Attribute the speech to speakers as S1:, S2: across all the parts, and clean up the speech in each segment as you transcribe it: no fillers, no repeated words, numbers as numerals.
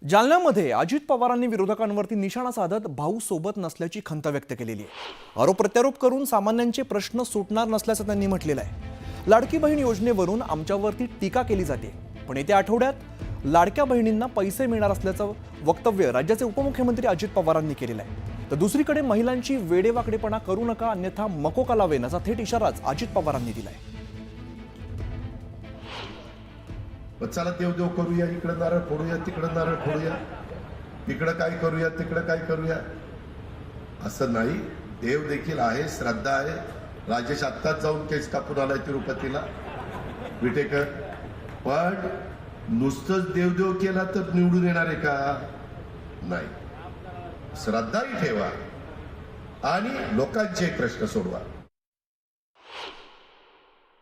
S1: जालन्यामध्ये अजित पवारांनी विरोधकांवरती निशाणा साधत भाऊ सोबत नसल्याची खंत व्यक्त केलेली आहे। आरोप प्रत्यारोप करून सामान्यांचे प्रश्न सुटणार नसल्याचं त्यांनी म्हटलेलं आहे। लाडकी बहीण योजनेवरून आमच्यावरती टीका केली जाते, पण येत्या आठवड्यात लाडक्या बहिणींना पैसे मिळणार असल्याचं वक्तव्य राज्याचे उपमुख्यमंत्री अजित पवारांनी केलेलं आहे। तर दुसरीकडे महिलांची वेडेवाकडेपणा करू नका, अन्यथा मकोका लावेन असा थेट इशाराच अजित पवारांनी दिलाय।
S2: चला देव देव करूया, इकडं नारळ फोडूया, तिकडं नारळ फोडूया, इकडं काय करूया, तिकडं काय करूया, असं नाही। देव देखील आहे, श्रद्धा आहे। राजेश आत्ताच जाऊन केस कापून आलाय तिरुपतीला, विटेकर। पण नुसतंच देवदेव केला तर निवडून येणार आहे का? नाही। श्रद्धाही ठेवा आणि लोकांचे प्रश्न सोडवा।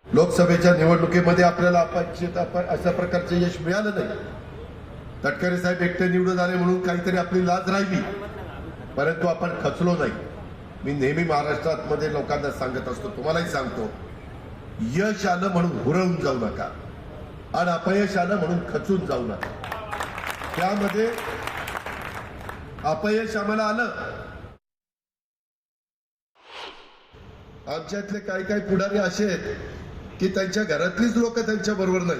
S2: लोकसभेच्या निवडणुकीमध्ये आपल्याला अपेक्षित अशा प्रकारचे यश मिळालं नाही। तटकरे साहेब एकटे निवडून आले म्हणून काहीतरी आपली लाज राहिली, परंतु आपण खचलो नाही। मी नेहमी महाराष्ट्रात मध्ये लोकांना सांगत असतो, तुम्हालाही सांगतो, यश आलं म्हणून हुरळून जाऊ नका आणि अपयश आलं म्हणून खचून जाऊ नका। त्यामध्ये अपयश आम्हाला आलं, आमच्यातले काही काही पुढारी असे आहेत की त्यांच्या घरातलीच लोक त्यांच्या बरोबर नाही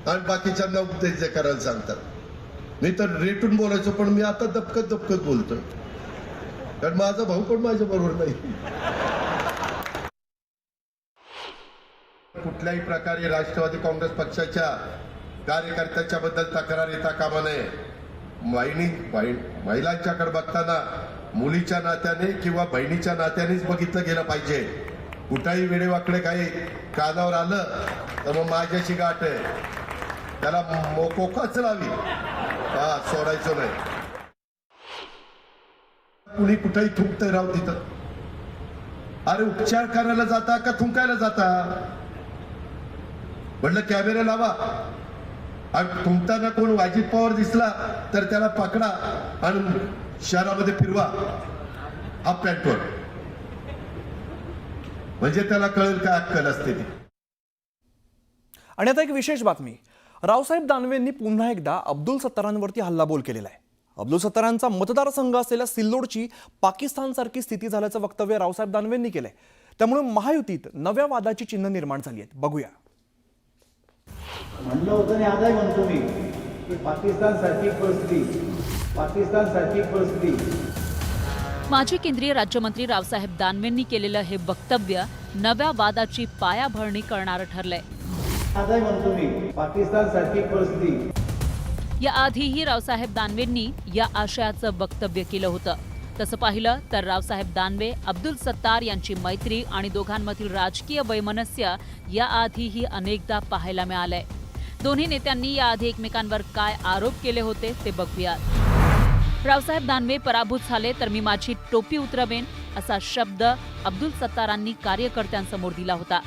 S2: आणि बाकीच्यांना उपदेश करायला सांगतात। मी तर रेटून बोलायचो, पण मी आता दबकत दबकत बोलतो, कारण माझा भाऊ पण माझ्या बरोबर नाही। कुठल्याही प्रकारे राष्ट्रवादी काँग्रेस पक्षाच्या कार्यकर्त्याच्या बद्दल तक्रार येता कामा नये। महिलांच्याकडे बघताना मुलीच्या नात्याने किंवा बहिणीच्या नात्यानेच बघितलं गेलं पाहिजे। कुठेही वेडेवाकडे काही कानावर आलं तर मग माझ्याशी गाठ आहे, त्याला मोकोकाच लावी, सोडायचं नाही। कुणी कुठेही थुंकतंय राव तिथं, अरे उपचार करायला जाता का थुंकायला जाता? म्हटलं कॅमेरा लावा आणि थुंकताना कोण अजित पवार दिसला तर त्याला पकडा आणि शहरामध्ये फिरवा हाफ पॅन्टवर, म्हणजे त्याला कळेल काय अक्कल असते ती।
S1: आणि आता एक विशेष बातमी, रावसाहेब दानवेंनी पुन्हा एकदा अब्दुल सत्तारांवरती हल्लाबोल केलेला आहे। अब्दुल सत्तारांचा मतदारसंघ असलेल्या सिल्लोडची पाकिस्तानसारखी स्थिती झाल्याचं वक्तव्य रावसाहेब दानवेंनी केलंय। त्यामुळे महायुतीत नव्या वादाची चिन्ह निर्माण झाली आहेत। बघूया।
S3: म्हणलं होतं आणि आजही म्हणतो मी की पाकिस्तान सारखी परिस्थिती।
S4: माजी केंद्रीय राज्यमंत्री रावसाहेब दानवेंनी केलेलं हे वक्तव्य नव्या वादाची पायाभरणी करणारं ठरलंय।
S3: आजही म्हणतो मी पाकिस्तान सारखी परिस्थिती।
S4: याआधीही रावसाहेब दानवेंनी या आशयाचं वक्तव्य केलं होतं। तसं पाहिलं तर रावसाहेब दानवे अब्दुल सत्तार यांची मैत्री आणि दोघांमधील राजकीय वैमनस्य याआधीही अनेकदा पाहायला मिळालंय। दोन्ही नेत्यांनी याआधी एकमेकांवर काय आरोप केले होते ते बघूयात। रावसाहेब दानवे पराभूत झाले तर मी माझी टोपी उतरवेन असा शब्द अब्दुल सत्तारांनी कार्यकर्त्यांसमोर दिला होता।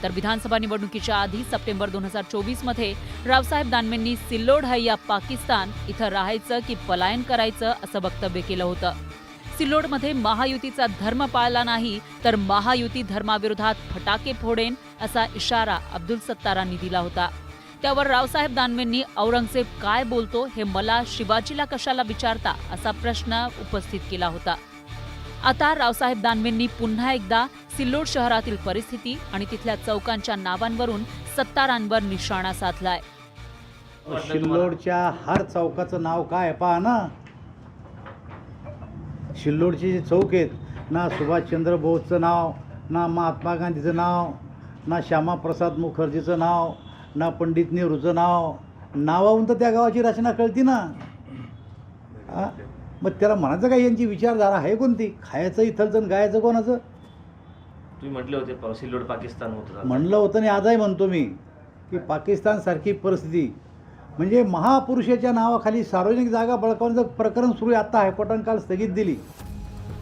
S4: तर विधानसभा निवडणुकीच्या आधी सप्टेंबर 2024 मध्ये रावसाहेब दानवेंनी सिल्लोड है या पाकिस्तान इथं राहायचं की पलायन करायचं असं वक्तव्य केलं होतं। सिल्लोडमध्ये महायुतीचा धर्म पाळला नाही तर महायुती धर्माविरोधात फटाके फोडेन असा इशारा अब्दुल सत्तारांनी दिला होता। त्यावर रावसाहेब दानवेंनी औरंगजेब काय बोलतो हे मला शिवाजीला कशाला विचारता असा प्रश्न उपस्थित केला होता। आता रावसाहेब दानवेंनी पुन्हा एकदा सिल्लोड शहरातील परिस्थिती आणि तिथल्या चौकांच्या नावांवरून सत्तारांवर निशाणा साधलाय।
S3: सिल्लोडच्या हर चौकाचं नाव काय पहा ना। सिल्लोडचे जे चौक आहेत ना, सुभाषचंद्र बोसचं नाव, ना महात्मा गांधीचं नाव, ना श्यामाप्रसाद मुखर्जीचं नाव, ना पंडित नेहरूचं नाव। नावाहून तर त्या गावाची रचना कळती ना। मग त्याला म्हणायचं काय, यांची विचारधारा आहे कोणती? खायचं इथलचं आणि गायचं कोणाचं?
S5: तुम्ही म्हटले होते सिल्लोड पाकिस्तान होतं,
S3: म्हणलं होतं आणि आजही म्हणतो मी की पाकिस्तान सारखी परिस्थिती म्हणजे महापुरुषाच्या नावाखाली सार्वजनिक जागा बळकावण्याचं प्रकरण सुरू आहे। आता हायकोर्टाने काल स्थगित दिली।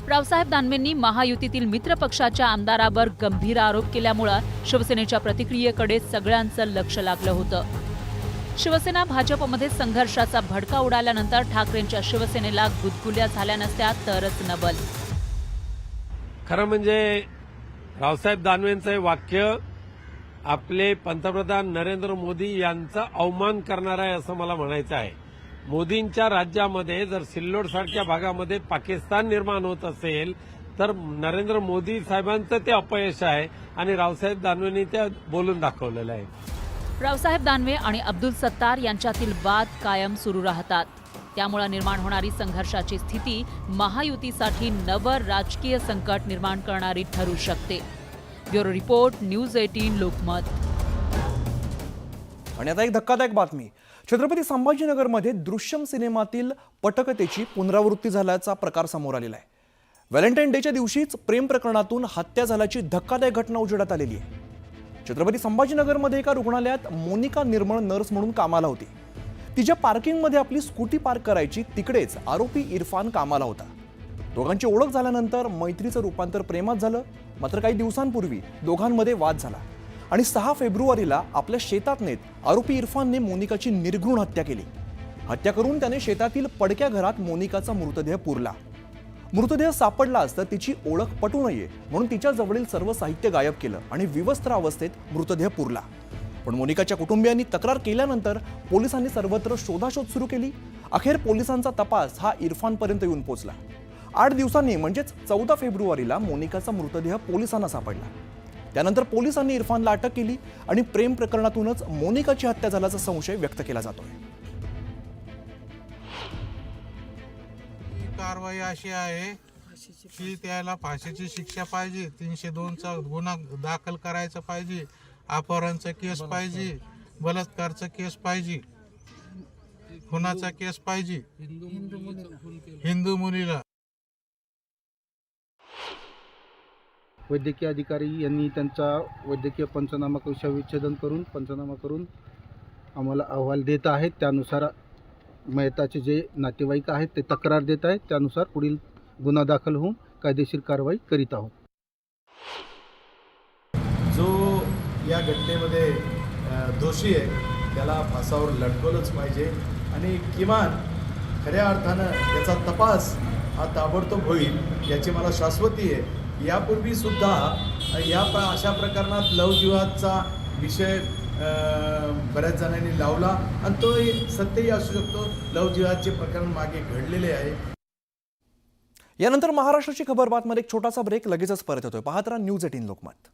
S4: रावसाहेब दानवेंनी महायुतीतील मित्र पक्षाच्या आमदारावर गंभीर आरोप केल्यामुळे शिवसेनेच्या प्रतिक्रियेकडे सगळ्यांचं लक्ष लागलं होतं। शिवसेना भाजपमध्ये संघर्षाचा भडका उडाल्यानंतर ठाकरेंच्या शिवसेनेला गुदगुल्या झाल्या नसत्या तरच नवल।
S6: खरं म्हणजे रावसाहेब दानवेंचं हे वाक्य आपले पंतप्रधान नरेंद्र मोदी यांचा अवमान करणार आहे असं मला म्हणायचं आहे। मोदींच्या राज्यामध्ये जर सिल्लोड सारख्या भागामध्ये पाकिस्तान निर्माण होत असेल तर नरेंद्र मोदी साहेबांचं ते अपयश आहे आणि रावसाहेब दानवेंनी ते बोलून दाखवलेलं आहे.
S4: रावसाहेब दानवे आणि अब्दुल सत्तार यांच्यातील वाद कायम सुरू राहतात. त्यामुळे निर्माण होणारी संघर्षाची स्थिती महायुतीसाठी नवं राजकीय संकट निर्माण करणारी ठरू शकते. Bureau report, news 18 Lokmat.
S1: आणि आता एक धक्कादायक बातमी. छत्रपती संभाजीनगरमध्ये दृश्यम सिनेमातील पटकथेची पुनरावृत्ती झाल्याचा प्रकार समोर आलेला आहे. व्हॅलेंटाईन डेच्या दिवशीच प्रेम प्रकरणातून हत्या झाल्याची धक्कादायक घटना उजेडात आलेली आहे. छत्रपती संभाजीनगरमध्ये एका रुग्णालयात मोनिका निर्मळ नर्स म्हणून कामाला होती. तिच्या पार्किंगमध्ये आपली स्कूटी पार्क करायची, तिकडेच आरोपी इरफान कामाला होता. दोघांची ओळख झाल्यानंतर मैत्रीचं रूपांतर प्रेमात झालं. मात्र काही दिवसांपूर्वी दोघांमध्ये वाद झाला आणि 6 फेब्रुवारीला आपल्या शेतात नेत आरोपी इरफानने मोनिकाची निर्घृण हत्या केली. हत्या करून त्याने शेतातील पडक्या घरात मोनिकाचा मृतदेह पुरला. मृतदेह सापडला असता तिची ओळख पटू नये म्हणून तिच्या जवळील सर्व साहित्य गायब केलं आणि विवस्त्र अवस्थेत मृतदेह पुरला. पण मोनिकाच्या कुटुंबियांनी तक्रार केल्यानंतर पोलिसांनी सर्वत्र शोधाशोध सुरू केली. अखेर पोलिसांचा तपास हा इरफानपर्यंत येऊन पोहोचला. 8 दिवसांनी म्हणजेच 14 फेब्रुवारीला मोनिकाचा मृतदेह पोलिसांना सापडला. त्यानंतर पोलिसांनी इरफानला अटक केली आणि प्रेम प्रकरणातूनच मोनिकाची हत्या झाल्याचा संशय व्यक्त केला जातोय.
S7: कारवाई अशी आहे की त्याला फाशीची शिक्षा पाहिजे, 302चा गुन्हा दाखल करायचा पाहिजे, अपहरणचा केस पाहिजे, बलात्कारचा केस पाहिजे, खुनाचा केस पाहिजे, हिंदू मुलीला.
S8: वैद्यकीय अधिकारी यांनी त्यांचा वैद्यकीय पंचनामा शवविच्छेदन करून आम्हाला अहवाल देत आहेत. त्यानुसार मयताचे जे नातेवाईक आहेत ते तक्रार देत आहेत. त्यानुसार पुढील गुन्हा दाखल होऊन कायदेशीर कारवाई करीत आहोत.
S9: जो या घटनेमध्ये दोषी आहे त्याला फासावर लटकवलंच पाहिजे आणि किमान खऱ्या अर्थानं त्याचा तपास हा ताबडतोब होईल याची मला शाश्वती आहे. यापूर्वी सुद्धा अशा प्रकरणात लवजिहादचा विषय बऱ्याच जणांनी लावला आणि तो सत्यही असू शकतो. लवजिहादचे प्रकरण मागे घडलेले आहे.
S1: यानंतर महाराष्ट्राची खबर बातमीमध्ये एक छोटासा ब्रेक, लगेचच परत येतोय. पाहत राहा न्यूज 18 लोकमत.